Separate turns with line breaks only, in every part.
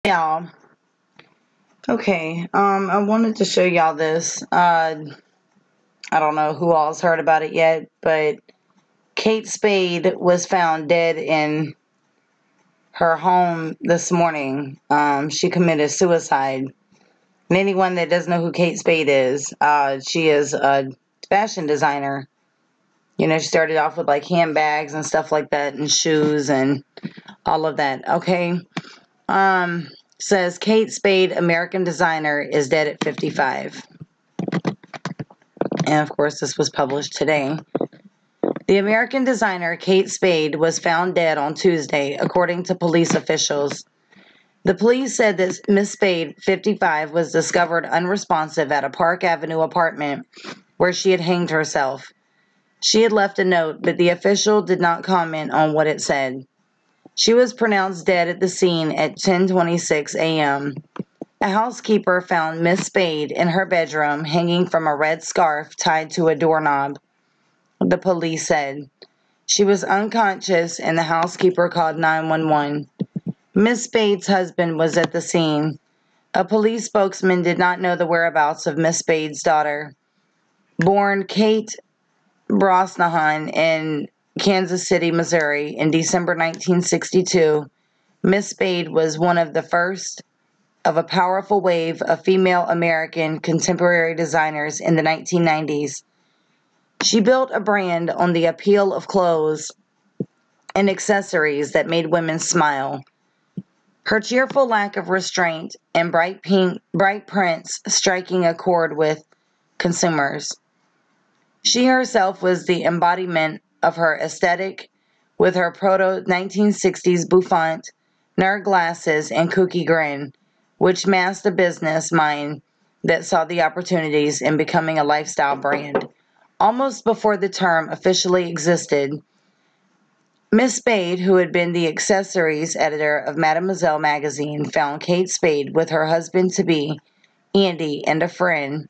Y'all. Okay, I wanted to show y'all this. I don't know who all's heard about it yet, but Kate Spade was found dead in her home this morning. She committed suicide. And anyone that doesn't know who Kate Spade is, she is a fashion designer. You know, she started off with like handbags and stuff like that, and shoes and all of that. Okay. Says Kate Spade, American designer, is dead at 55. And of course, this was published today. The American designer Kate Spade was found dead on Tuesday, according to police officials. The police said that Miss Spade, 55, was discovered unresponsive at a Park Avenue apartment where she had hanged herself. She had left a note, but the official did not comment on what it said. She was pronounced dead at the scene at 10:26 a.m. A housekeeper found Miss Spade in her bedroom hanging from a red scarf tied to a doorknob, the police said. She was unconscious and the housekeeper called 911. Miss Spade's husband was at the scene. A police spokesman did not know the whereabouts of Miss Spade's daughter. Born Kate Brosnahan in Kansas City, Missouri in December 1962, Miss Spade was one of the first of a powerful wave of female American contemporary designers in the 1990s. She built a brand on the appeal of clothes and accessories that made women smile. Her cheerful lack of restraint and bright prints striking a chord with consumers. She herself was the embodiment of her aesthetic with her proto-1960s bouffant, nerd glasses, and kooky grin, which masked a business mind that saw the opportunities in becoming a lifestyle brand. Almost before the term officially existed, Miss Spade, who had been the accessories editor of Mademoiselle magazine, found Kate Spade with her husband-to-be, Andy, and a friend,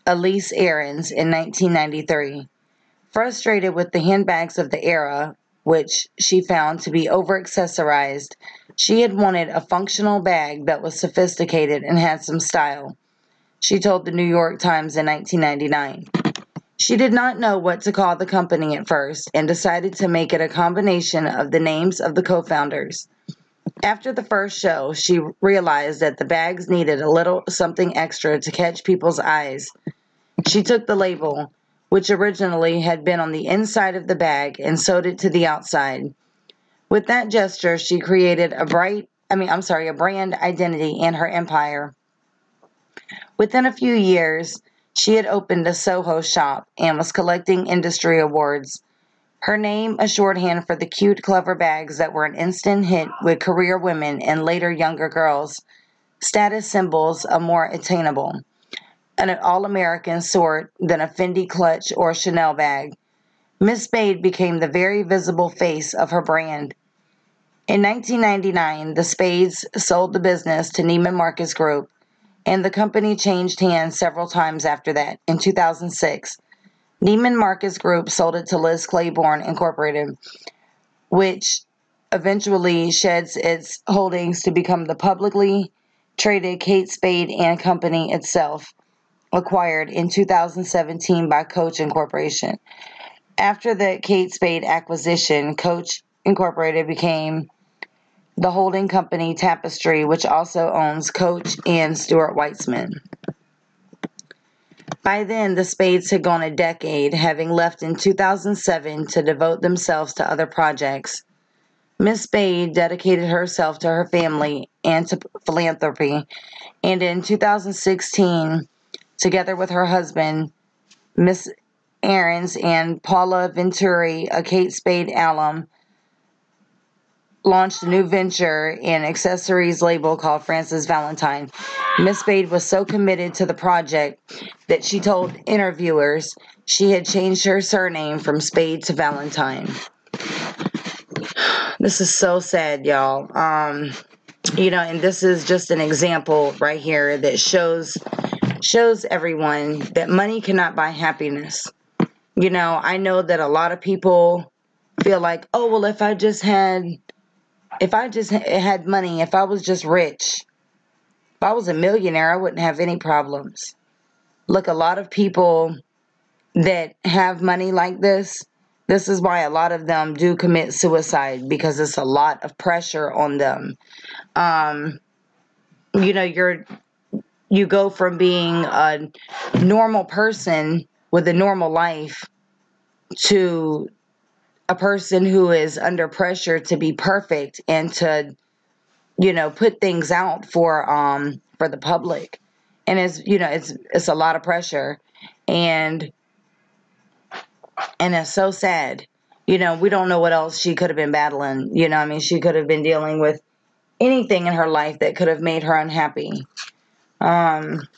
Elise Aarons, in 1993. Frustrated with the handbags of the era, which she found to be over-accessorized, she had wanted a functional bag that was sophisticated and had some style, she told the New York Times in 1999. She did not know what to call the company at first and decided to make it a combination of the names of the co-founders. After the first show, she realized that the bags needed a little something extra to catch people's eyes. She took the label, which originally had been on the inside of the bag, and sewed it to the outside. With that gesture, she created a brand identity in her empire. Within a few years, she had opened a Soho shop and was collecting industry awards. Her name, a shorthand for the cute, clever bags that were an instant hit with career women and later younger girls, status symbols of more attainable, an all-American sort than a Fendi clutch or Chanel bag. Miss Spade became the very visible face of her brand. In 1999, the Spades sold the business to Neiman Marcus Group, and the company changed hands several times after that. In 2006, Neiman Marcus Group sold it to Liz Claiborne Incorporated, which eventually sheds its holdings to become the publicly traded Kate Spade and Company itself, acquired in 2017 by Coach Incorporation. After the Kate Spade acquisition, Coach Incorporated became the holding company Tapestry, which also owns Coach and Stuart Weitzman. By then, the Spades had gone a decade, having left in 2007 to devote themselves to other projects. Miss Spade dedicated herself to her family and to philanthropy, and in 2016, together with her husband, Miss Aarons, and Paula Venturi, a Kate Spade alum, launched a new venture and accessories label called Frances Valentine. Miss Spade was so committed to the project that she told interviewers she had changed her surname from Spade to Valentine. This is so sad, y'all. And this is just an example right here that shows everyone that money cannot buy happiness. I know that a lot of people feel like, oh, well, if I just had If I just had money, if I was just rich, if I was a millionaire, I wouldn't have any problems. Look, a lot of people that have money like this is why a lot of them do commit suicide, because it's a lot of pressure on them. Um, you know, you go from being a normal person with a normal life to a person who is under pressure to be perfect and to, put things out for the public. And it's a lot of pressure, and it's so sad. We don't know what else she could have been battling. I mean, she could have been dealing with anything in her life that could have made her unhappy. But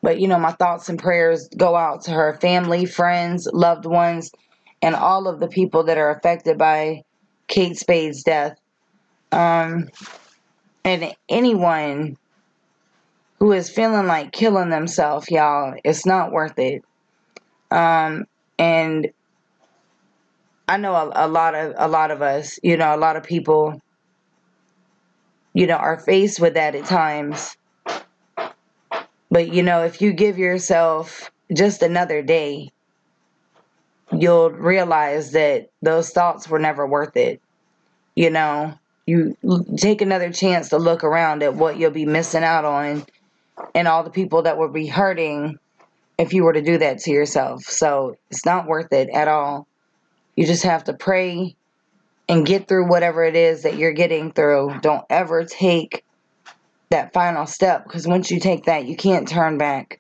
my thoughts and prayers go out to her family, friends, loved ones, and all of the people that are affected by Kate Spade's death. And anyone who is feeling like killing themselves, y'all, it's not worth it. And I know a lot of us, a lot of people, are faced with that at times. But if you give yourself just another day, you'll realize that those thoughts were never worth it. You take another chance to look around at what you'll be missing out on and all the people that will be hurting if you were to do that to yourself. So it's not worth it at all. You just have to pray and get through whatever it is that you're getting through. Don't ever take that final step, because once you take that, you can't turn back.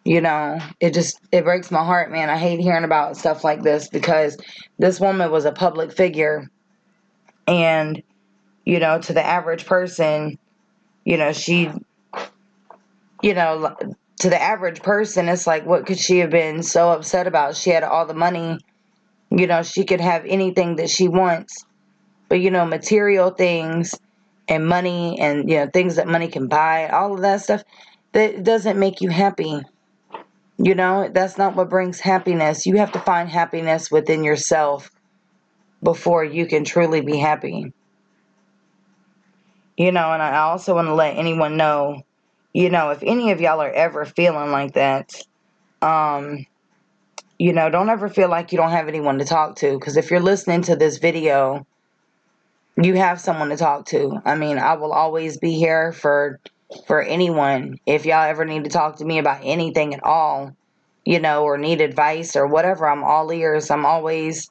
It breaks my heart, man. I hate hearing about stuff like this, because this woman was a public figure, and to the average person, she, to the average person, it's like, what could she have been so upset about? She had all the money, she could have anything that she wants, but material things and money and things that money can buy, all of that stuff, that doesn't make you happy. That's not what brings happiness. You have to find happiness within yourself before you can truly be happy. And I also want to let anyone know, if any of y'all are ever feeling like that, don't ever feel like you don't have anyone to talk to. Because if you're listening to this video, you have someone to talk to. I mean, I will always be here for anyone. If y'all ever need to talk to me about anything at all, or need advice or whatever, I'm all ears. I'm always,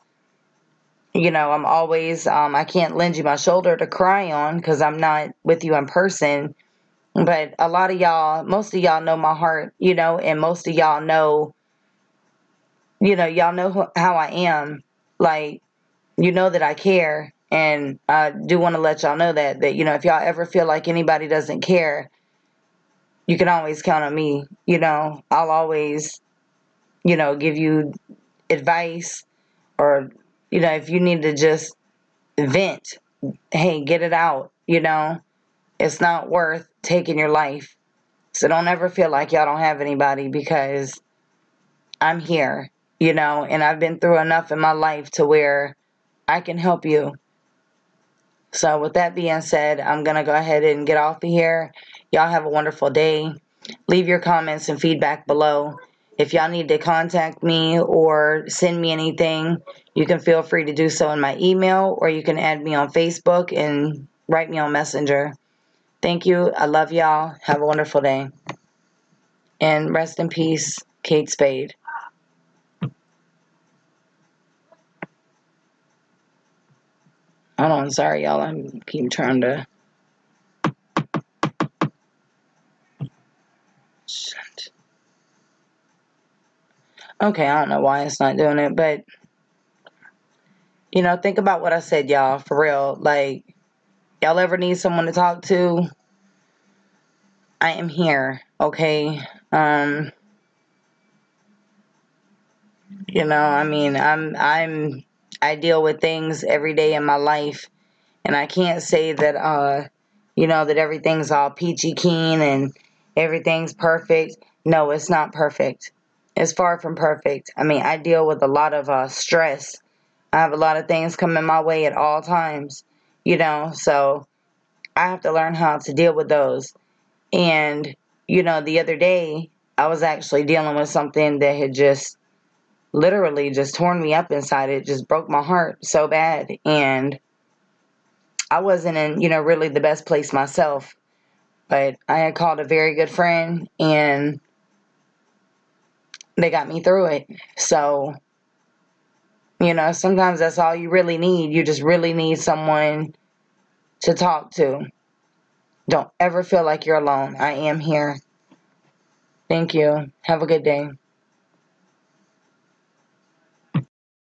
I can't lend you my shoulder to cry on because I'm not with you in person. But a lot of y'all, most of y'all know my heart, and most of y'all know, y'all know how I am. Like, that I care. And I do want to let y'all know that, if y'all ever feel like anybody doesn't care, you can always count on me. I'll always, give you advice, or, if you need to just vent, hey, get it out. It's not worth taking your life. So don't ever feel like y'all don't have anybody, because I'm here, and I've been through enough in my life to where I can help you. So with that being said, I'm going to go ahead and get off of here. Y'all have a wonderful day. Leave your comments and feedback below. If y'all need to contact me or send me anything, you can feel free to do so in my email, or you can add me on Facebook and write me on Messenger. Thank you. I love y'all. Have a wonderful day. And rest in peace, Kate Spade. Hold on, sorry y'all. I keep trying to... Shit. Okay, I don't know why it's not doing it, but think about what I said, y'all, for real. Like, y'all ever need someone to talk to, I am here, okay? I mean, I deal with things every day in my life, and I can't say that that everything's all peachy keen and everything's perfect. No, it's not perfect. It's far from perfect. I mean, I deal with a lot of stress. I have a lot of things coming my way at all times. So I have to learn how to deal with those. And, the other day, I was actually dealing with something that had just literally just torn me up inside. It just broke my heart so bad. And I wasn't in, really the best place myself. But I had called a very good friend, and they got me through it. So, sometimes that's all you really need. You just really need someone to talk to. Don't ever feel like you're alone. I am here. Thank you. Have a good day.